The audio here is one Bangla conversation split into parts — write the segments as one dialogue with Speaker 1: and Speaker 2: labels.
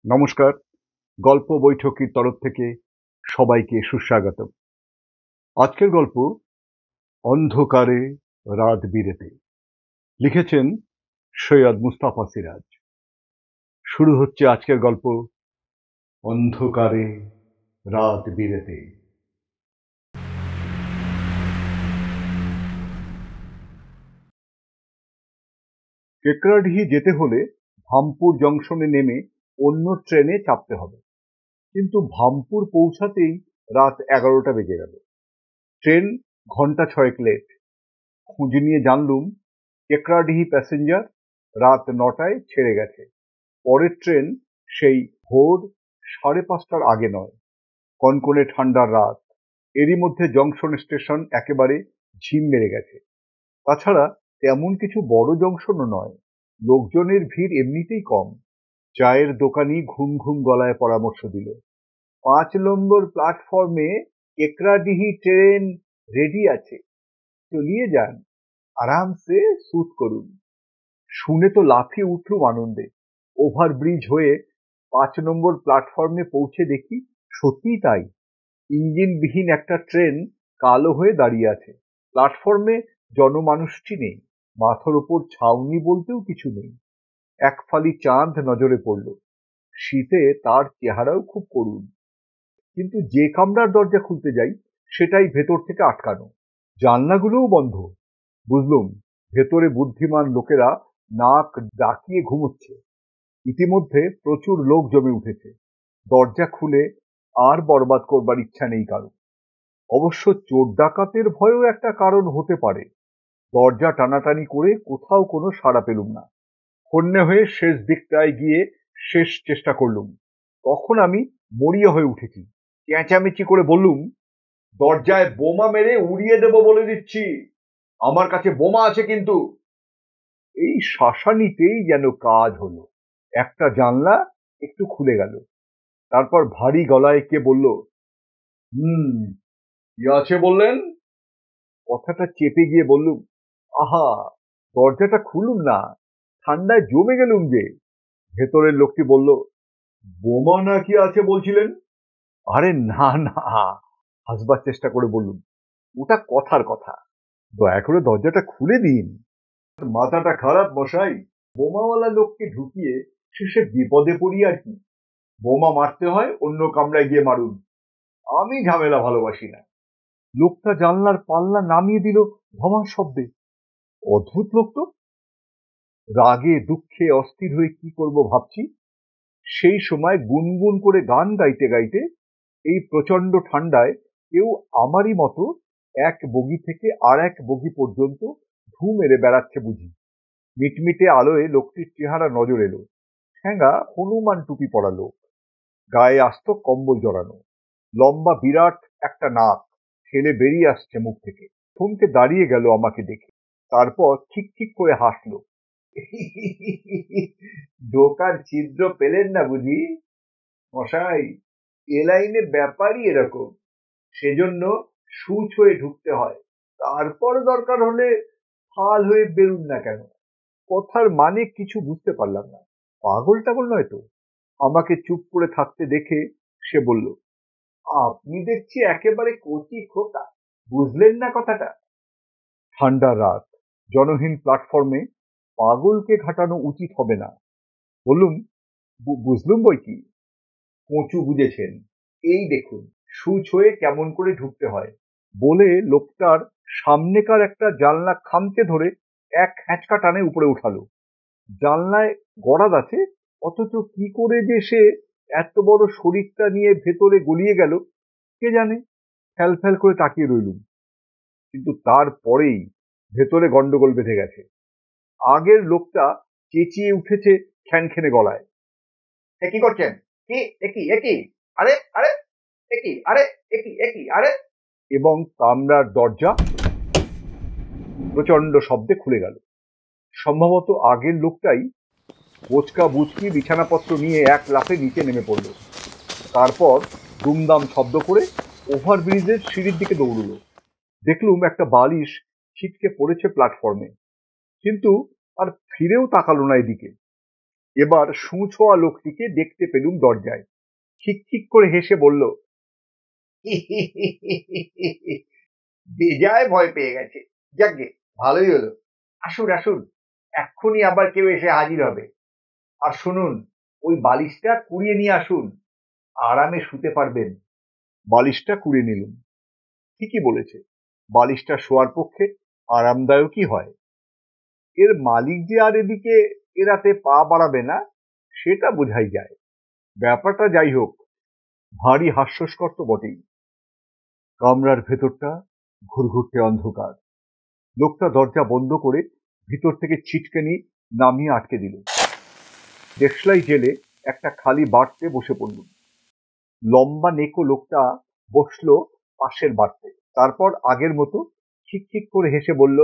Speaker 1: নমস্কার। গল্প বৈঠকির তরফ থেকে সবাইকে সুস্বাগত। আজকের গল্প অন্ধকারে রাত বিরেতে। লিখেছেন সৈয়দ মুস্তাফা সিরাজ। শুরু হচ্ছে আজকের গল্প অন্ধকারে রাত বিরেতে। কেকড়াডিহি যেতে হলে ভামপুর জংশনে নেমে অন্য ট্রেনে চাপতে হবে, কিন্তু ভামপুর পৌঁছাতেই রাত 11টা বেজে গেল। ট্রেন ঘন্টা 6 লেট। খোঁজ নিয়ে জানলুম কেকড়াডিহি প্যাসেঞ্জার রাত 9টায় ছেড়ে গেছে। পরের ট্রেন সেই ভোর 5:30টার আগে নয়। কনকনে ঠান্ডার রাত, এরই মধ্যে জংশন স্টেশন একেবারে ঝিম মেরে গেছে। তাছাড়া তেমন কিছু বড় জংশনও নয়, লোকজনের ভিড় এমনিতেই কম। চায়ের দোকানি ঘুম ঘুম গলায় পরামর্শ দিল, 5 নম্বর প্ল্যাটফর্মে কেকড়াডিহি ট্রেন রেডি আছে, চলিয়ে যান, আরামসে স্যুট করুন। শুনে তো লাফিয়ে উঠলুম আনন্দে। ওভারব্রিজ হয়ে 5 নম্বর প্ল্যাটফর্মে পৌঁছে দেখি সত্যিই তাই। ইঞ্জিনবিহীন একটা ট্রেন কালো হয়ে দাঁড়িয়ে আছে। প্ল্যাটফর্মে জনমানুষটি নেই, মাথার উপর ছাউনি বলতেও কিছু নেই। এক ফালি চাঁদ নজরে পড়ল। শীতে তার চেহারাও খুব করুণ। কিন্তু যে কামরার দরজা খুলতে যাই সেটাই ভেতর থেকে আটকানো, জানলাগুলোও বন্ধ। বুঝলুম ভেতরে বুদ্ধিমান লোকেরা নাক ডাকিয়ে ঘুমোচ্ছে। ইতিমধ্যে প্রচুর লোক জমে উঠেছে। দরজা খুলে আর বরবাদ করবার ইচ্ছা নেই কারো। অবশ্য চোর ডাকাতের ভয়ও একটা কারণ হতে পারে। দরজা টানাটানি করে কোথাও কোনো সাড়া পেলুম না। হন্যে হয়ে শেষ দিকটায় গিয়ে শেষ চেষ্টা করলুম। তখন আমি মরিয়া হয়ে উঠেছি। চেঁচামেচি করে বললুম, দরজায় বোমা মেরে উড়িয়ে দেব বলে দিচ্ছি, আমার কাছে বোমা আছে কিন্তু। এই শাসানিতেই যেন কাজ হলো। একটা জানলা একটু খুলে গেল। তারপর ভারী গলায় কে বলল, কি আছে বললেন? কথাটা চেপে গিয়ে বললুম, আহা, দরজাটা খুলুন না, ঠান্ডায় জমে গেলুম যে। ভেতরের লোকটি বলল, বোমা না কি আছে বলছিলেন? আরে না না, হাসবার চেষ্টা করে বললুম, ওটা কথার কথা, দয়া করে দরজাটা খুলে দিন। মাথাটা খারাপ মশাই, বোমাওয়ালা লোককে ঢুকিয়ে শেষে বিপদে পড়ি আর কি। বোমা মারতে হয় অন্য কামরায় গিয়ে মারুন, আমি ঝামেলা ভালোবাসি না। লোকটা জানলার পাল্লা নামিয়ে দিল ধমার শব্দে। অদ্ভুত লোক তো। রাগে দুঃখে অস্থির হয়ে কি করব ভাবছি, সেই সময় গুনগুন করে গান গাইতে গাইতে এই প্রচন্ড ঠান্ডায় কেউ আমারই মতো এক বগি থেকে আর এক বগি পর্যন্ত ধু মেরে বেড়াচ্ছে বুঝি। মিটমিটে আলোয় লোকটির চেহারা নজর এলো। ঠ্যাঙা হনুমান টুপি পরা লোক, গায়ে আস্ত কম্বল জড়ানো, লম্বা বিরাট একটা নাক ঠেলে বেরিয়ে আসছে মুখ থেকে। থমকে দাঁড়িয়ে গেল আমাকে দেখে, তারপর ঠিক ঠিক করে হাসলো। ঢোকার ছিদ্র পেলেন না বুঝি মশাই, এ লাইনে ব্যাপারই এরকম, সেজন্য সুচ হয়ে ঢুকতে হয়, তারপর দরকার হলে ফাল হয়ে বেরুন না কেন। কথার মানে কিছু বুঝতে পারলাম না। পাগল টাগল নয় তো? আমাকে চুপ করে থাকতে দেখে সে বলল, আপনি দেখছি একেবারে কচি খোকা, বুঝলেন না কথাটা? ঠান্ডা রাত, জনহীন প্ল্যাটফর্মে পাগলকে ঘাটানো উচিত হবে না। বললুম, বুঝলুম বই কি, কচু বুঝেছেন, এই দেখুন সুচ হয়ে কেমন করে ঢুকতে হয়। বলে লোকটার সামনেকার একটা জানলা খামচে ধরে এক হ্যাঁচকা টানে উপরে উঠালো। জানলায় গরাদ আছে, অথচ কি করে যে সে এত বড় শরীরটা নিয়ে ভেতরে গলিয়ে গেল কে জানে। ফ্যাল ফ্যাল করে তাকিয়ে রইলুম। কিন্তু তারপরেই ভেতরে গন্ডগোল বেঁধে গেছে। আগের লোকটা চেঁচিয়ে উঠেছে খ্যানখ্যানে গলায়, এ কি করছেন? কি একই একই, আরে আরে একই, আরে একই একই, আরে। এবং কামরার দরজা প্রচন্ড শব্দে খুলে গেল। সম্ভবত আগের লোকটাই বোচকা বুচকি বিছানাপত্র নিয়ে এক লাফে নিচে নেমে পড়ল। তারপর দুমদাম শব্দ করে ওভারব্রিজের সিঁড়ির দিকে দৌড়ল। দেখলুম একটা বালিশ ছিটকে পড়েছে প্ল্যাটফর্মে, কিন্তু আর ফিরেও তাকালো না এদিকে। এবার সুছোয়া লোকটিকে দেখতে পেলুম দরজায়। খিক করে হেসে বলল, বেজায় ভয় পেয়ে গেছে। যাকগে, ভালোই হলো। আসুন আসুন, এক্ষুনি আবার কেউ এসে হাজির হবে। আর শুনুন, ওই বালিশটা কুড়িয়ে নিয়ে আসুন, আরামে শুতে পারবেন। বালিশটা কুড়িয়ে নিলুম। ঠিকই বলেছে, বালিশটা শোয়ার পক্ষে আরামদায়কই হয়। এর মালিক যে আর এদিকে এরাতে পা বাড়াবে না সেটা বোঝাই যায়। ব্যাপারটা যাই হোক, ভারী হাস্যস্কর তো বটেই। কামরার ভেতরটা ঘুরঘুরতে অন্ধকার। লোকটা দরজা বন্ধ করে ভিতর থেকে ছিটকেনি নামিয়ে আটকে দিল। দেশলাই জেলে একটা খালি বাড়তে বসে পড়ল। লম্বা নেকো লোকটা বসলো পাশের বাড়তে। তারপর আগের মতো খিক করে হেসে বলল,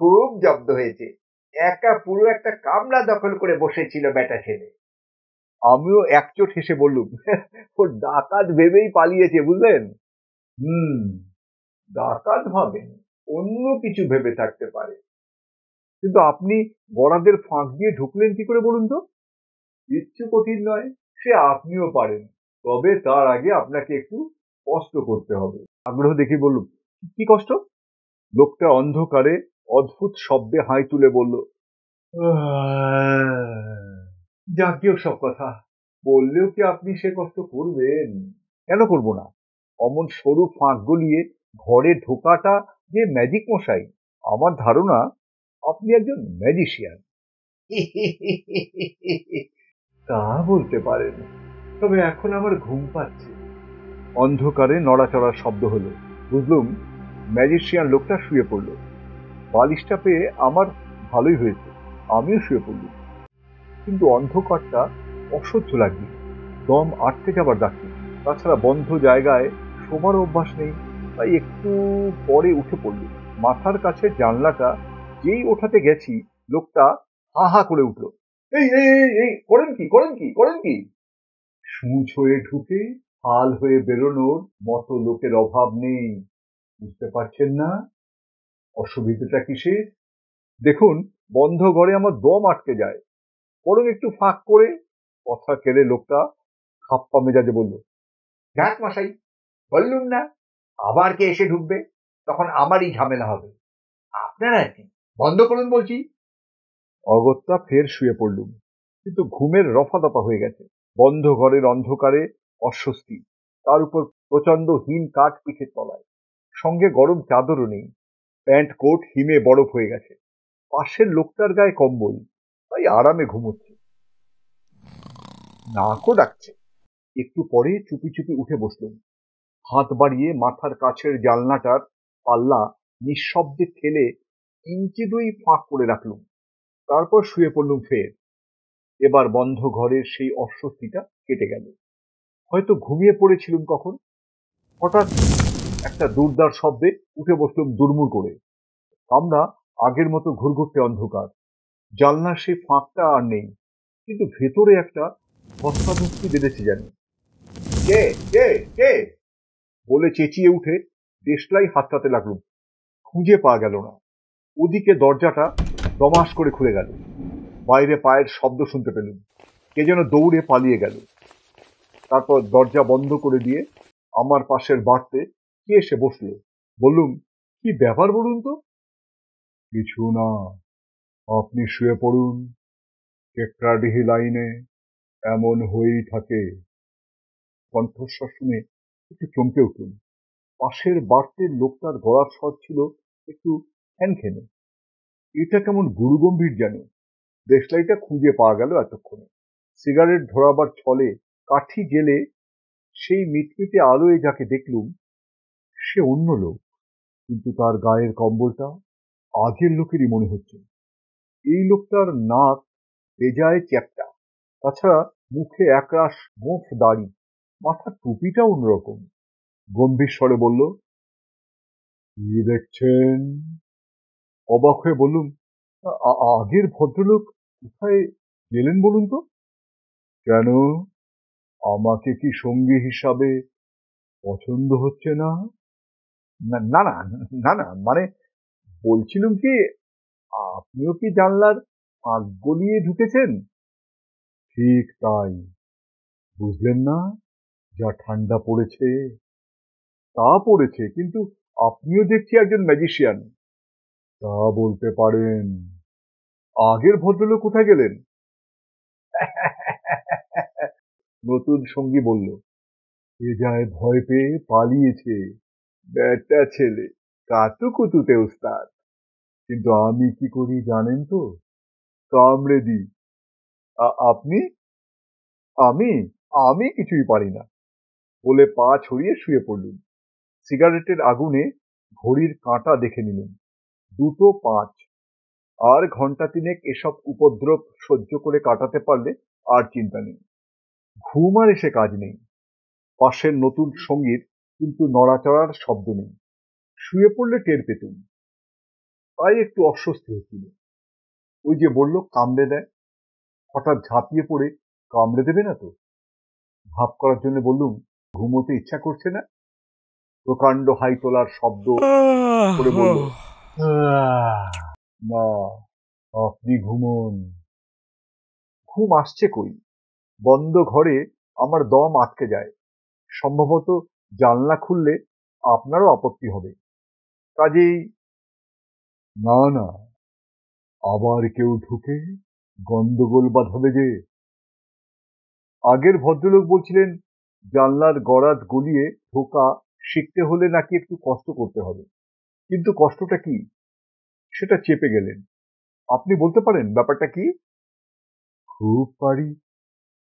Speaker 1: খুব জব্দ হয়েছে। একা পুরো একটা কামরা দখল করে বসেছিল বেটা ছেলে। আমিও একচোট হেসে বললুম, ও ডাকাত ভেবেই পালিয়েছে, বুঝলেন? ডাকাত ভাবেন, অন্য কিছু ভেবে থাকতে পারে। কিন্তু আপনি বড়াদের ফাঁক দিয়ে ঢুকলেন কি করে বলুন তো? কিচ্ছু কঠিন নয়, সে আপনিও পারেন। তবে তার আগে আপনাকে একটু কষ্ট করতে হবে। আগ্রহ দেখে বললুম, কি কষ্ট? লোকটা অন্ধকারে অদ্ভুত শব্দে হাই তুলে বলল, যাকেও সব কথা বললেও কি আপনি সে কষ্ট করবেন? কেন করব না? অমন সরু ফাঁক গলিয়ে ঘরে ঢোকাটা যে ম্যাজিক মশাই। আমার ধারণা আপনি একজন ম্যাজিশিয়ান। তা বলতে পারেন, তবে এখন আমার ঘুম পাচ্ছে। অন্ধকারে নড়াচড়ার শব্দ হলো। বুঝলুম ম্যাজিশিয়ান লোকটা শুয়ে পড়ল। বালিশটা পেয়ে আমার ভালোই হয়েছে, আমিও শুয়ে পড়লুম। কিন্তু অন্ধকারটা অসহ্য লাগবে, দম আটকে যাবার ডাকছে। তাছাড়া বন্ধ জায়গায় শোবার অভ্যাস নেই, তাই একটু পরে উঠে পড়ল। মাথার কাছে জানলাটা যেই ওঠাতে গেছি, লোকটা হা হা করে উঠল, এই এই এই এই, করেন কি করেন কি করেন কি? সূঁচ হয়ে ঢুকে হাল হয়ে বেরোনোর মতো লোকের অভাব নেই, বুঝতে পারছেন না? অসুবিধাটা কিসের? দেখুন, বন্ধ ঘরে আমার দম আটকে যায়, বরং একটু ফাঁক করে। কথা কেড়ে লোকটা খাপ্পা মেজাজে বলল, যাক মশাই, বললুম না, আবার কে এসে ঢুকবে, তখন আমারই ঝামেলা হবে। আপনারা কি, বন্ধ করুন বলছি। অগত্যা ফের শুয়ে পড়লুম, কিন্তু ঘুমের রফা দফা হয়ে গেছে। বন্ধ ঘরের অন্ধকারে অস্বস্তি, তার উপর প্রচন্ড হিম কাঠ পিঠের তলায়, সঙ্গে গরম চাদরও নেই। প্যান্ট কোট হিমে বরফ হয়ে গেছে। পাশের লোকটার গায়ে কম্বল, তাই আরামে ঘুমোচ্ছে। নাকও ডাকছে। একটু পরে চুপি চুপি উঠে বসলুম। হাত বাড়িয়ে মাথার কাছের জানলাটার পাল্লা নিঃশব্দে ঠেলে ইঞ্চি দুই ফাঁক করে রাখলুম। তারপর শুয়ে পড়লুম ফের। এবার বন্ধ ঘরের সেই অস্বস্তিটা কেটে গেল। হয়তো ঘুমিয়ে পড়েছিলুম কখন। হঠাৎ একটা দুর্দার শব্দে উঠে বসলুম দুর্মুর করে। কামরা আগের মতো ঘুরঘুরতে অন্ধকার। জানলার সেই ফাঁকটা আর নেই, কিন্তু ভেতরে একটা ধস্তাধস্তি বেঁধেছে যেন। কে কে কে বলে চেঁচিয়ে উঠে দেশলাই হাতটাতে লাগলুম। খুঁজে পাওয়া গেল না। ওদিকে দরজাটা দমাস করে খুলে গেল। বাইরে পায়ের শব্দ শুনতে পেলুম। কে যেন দৌড়ে পালিয়ে গেল। তারপর দরজা বন্ধ করে দিয়ে আমার পাশের বাড়তে কে এসে বসলো। বললুম, কি ব্যাপার বলুন তো? কিছু না, আপনি শুয়ে পড়ুন, কেকড়াডিহি লাইনে এমন হয়েই থাকে। কণ্ঠস্বর শুনে একটু চমকে উঠলুম। পাশের বাড়তের লোকটার গলার স্বর ছিল একটু খ্যানখ্যানে। এটা কেমন গুরুগম্ভীর যেন। দেশলাইটা খুঁজে পাওয়া গেল এতক্ষণে। সিগারেট ধরাবার ছলে কাঠি জেলে সেই মিটমিটে আলোয় যাকে দেখলুম, সে অন্য লোক, কিন্তু তার গায়ের কম্বলটা আগের লোকেরই মনে হচ্ছে। এই লোকটার নাক বেজায় চ্যাপ্টা, তাছাড়া মুখে একরাশ গোঁফ দাড়ি, মাথার টুপিটা অন্যরকম। গম্ভীর স্বরে বলল, কি দেখছেন? অবাক হয়ে বললুম, আগের ভদ্রলোক কোথায় গেলেন বলুন তো? কেন, আমাকে কি সঙ্গী হিসাবে পছন্দ হচ্ছে না? না না না না, মানে বলছিলুম কি, আপনিও কি জানলার ফাঁক গলিয়ে ঢুকেছেন? ঠিক তাই। বুঝলেন না, যা ঠান্ডা পড়েছে। তা পড়েছে, কিন্তু আপনিও দেখছি একজন ম্যাজিশিয়ান। তা বলতে পারেন। আগের ভদ্রলোক কোথায় গেলেন? নতুন সঙ্গী বলল, এ যায় ভয় পেয়ে পালিয়েছে। ব্যাটা ছেলে, কাতুকুতুতে ওস্তাদ। কিন্তু আমি কি করি জানেন তো? কামড়ে দিই। আপনি? আমি আমি কিছুই পারি না বলে পা ছড়িয়ে শুয়ে পড়লুম। সিগারেটের আগুনে ঘড়ির কাঁটা দেখে নিলুম, 2:05। আর ঘন্টা তিনেক এসব উপদ্রব সহ্য করে কাটাতে পারলে আর চিন্তা নেই। ঘুম আর এসে কাজ নেই। পাশের নতুন সঙ্গীর কিন্তু নড়াচড়ার শব্দ নেই। শুয়ে পড়লে টের পেতুম। তাই একটু অস্বস্তি হচ্ছিল। ওই যে বলল কামড়ে দেয়, হঠাৎ ঝাঁপিয়ে পড়ে কামড়ে দেবে না তো? ভাব করার জন্য বললুম, ঘুমোতে ইচ্ছা করছে না? প্রকাণ্ড হাই তোলার শব্দ করে বলল, না, আপনি ঘুমোন। ঘুম আসছে কই? বন্ধ ঘরে আমার দম আটকে যায়। সম্ভবত জানলা খুললে আপনারও আপত্তি হবে। কাজেই না, না, আবার কেউ ঢুকে গন্ডগোল বাঁধাবে যে। আগের ভদ্রলোক বলছিলেন, জানলার গরাদ গলিয়ে ঢোকা শিখতে হলে নাকি একটু কষ্ট করতে হবে। কিন্তু কষ্টটা কি সেটা চেপে গেলেন। আপনি বলতে পারেন ব্যাপারটা কি? খুব পারি,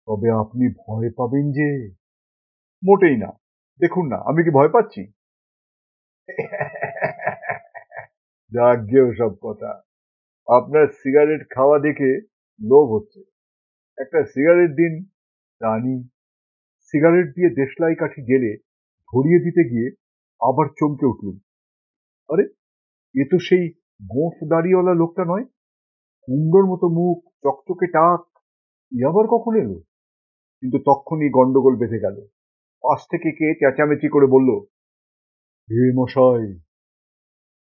Speaker 1: তবে আপনি ভয় পাবেন যে। মোটেই না। দেখুন না, আমি কি ভয় পাচ্ছি? যাকগে ওসব কথা। আপনার সিগারেট খাওয়া দেখে লোভ হচ্ছে। একটা সিগারেট দিন। রানী। সিগারেট দিয়ে দেশলাই কাঠি জেলে ধরিয়ে দিতে গিয়ে আবার চমকে উঠলুম। আরে, এ তো সেই গোঁফ দাড়িওয়ালা লোকটা নয়? কুমড়োর মতো মুখ, চকচকে টাক। ই আবার কখন এলো? কিন্তু তক্ষুনি গন্ডগোল বেঁধে গেল। পাশ থেকে কে চেঁচামেচি করে বলল, হে মশাই,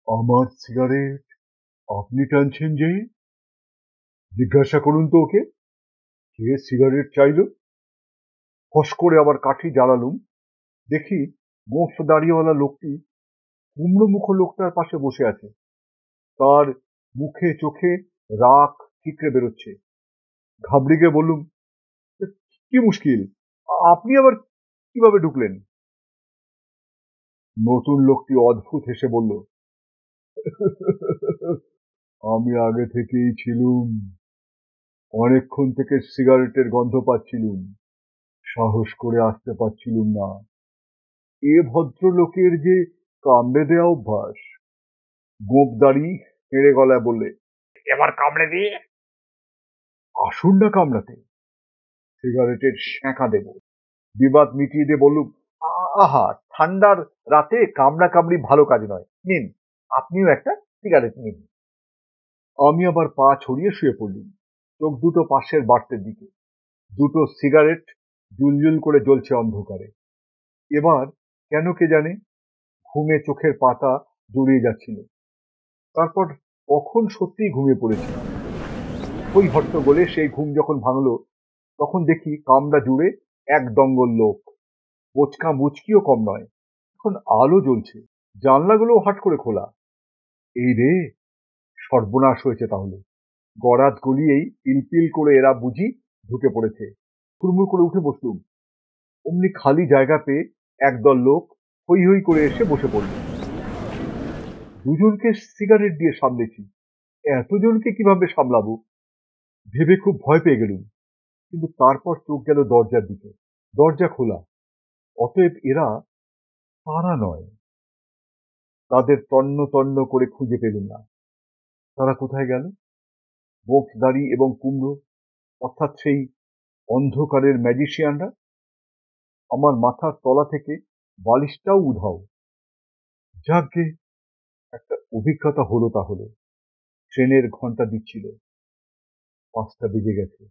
Speaker 1: আমার সিগারেট আপনি টানছেন যে? জিজ্ঞাসা করুন তো ওকে, কে সিগারেট চাইল। ফস করে আবার কাঠি জ্বালালুম। দেখি গোঁফ দাড়িওয়ালা লোকটি কুমড়ো মুখ লোকটার পাশে বসে আছে। তার মুখে চোখে রাখ ঠিকরে বেরোচ্ছে। ঘাবড়ে গিয়ে বললুম, কি মুশকিল, আপনি আবার কিভাবে ঢুকলেন? নতুন লোকটি অদ্ভুত হেসে বলল, আমি আগে থেকেই ছিলুম। অনেকক্ষণ থেকে সিগারেটের গন্ধ পাচ্ছিলুম, সাহস করে আসতে পারছিলুম না। এ ভদ্রলোকের যে কামড়ে দেয়া অভ্যাস। গোঁফ দাড়ি হেঁড়ে গলায় বললে, এবার কামড়ে দিয়ে। আসুন না কামড়াতে, সিগারেটের সেঁকা দেব। বিবাদ মিটিয়ে দিয়ে বললুম, আহা, ঠান্ডার রাতে কামড়া কামড়ি ভালো কাজ নয়। নিন, আপনিও একটা সিগারেট নিন। আমি আবার পা ছড়িয়ে শুয়ে পড়লুম, চোখ দুটো পাশের বার্তের দিকে। দুটো সিগারেট জুলজুল করে জ্বলছে অন্ধকারে। এবার কেন কে জানে ঘুমে চোখের পাতা জড়িয়ে যাচ্ছিল। তারপর কখন সত্যিই ঘুমিয়ে পড়েছি। ওই হট্টগোলে সেই ঘুম যখন ভাঙল, তখন দেখি কামরা জুড়ে এক দঙ্গল লোক। বোচকা মুচকিও কম নয়। এখন আলো জ্বলছে, জানলাগুলো হাট করে খোলা। এই রে, সর্বনাশ হয়েছে তাহলে। গরাদ গলিয়েই পিলপিল করে এরা বুঝি ঢুকে পড়েছে। হুড়মুড় করে উঠে বসলুম। অমনি খালি জায়গা পেয়ে একদল লোক হৈ হৈ করে এসে বসে পড়ল। দুজনকে সিগারেট দিয়ে সামলেছি, এতজনকে কিভাবে সামলাবো ভেবে খুব ভয় পেয়ে গেলুম। কিন্তু তারপর চোখ গেল দরজার দিকে। দরজা খোলা। অতএব এরা তারা নয়। তাদের তন্ন তন্ন করে খুঁজে পেলুম না। তারা কোথায় গেল? গোঁফ দাড়ি এবং কুমড়ো, অর্থাৎ সেই অন্ধকারের ম্যাজিশিয়ানরা। আমার মাথার তলা থেকে বালিশটাও উধাও। যাকগে, একটা অভিজ্ঞতা হলো তাহলে। ট্রেনের ঘন্টা দিচ্ছিল, 5টা বেজে গেছে।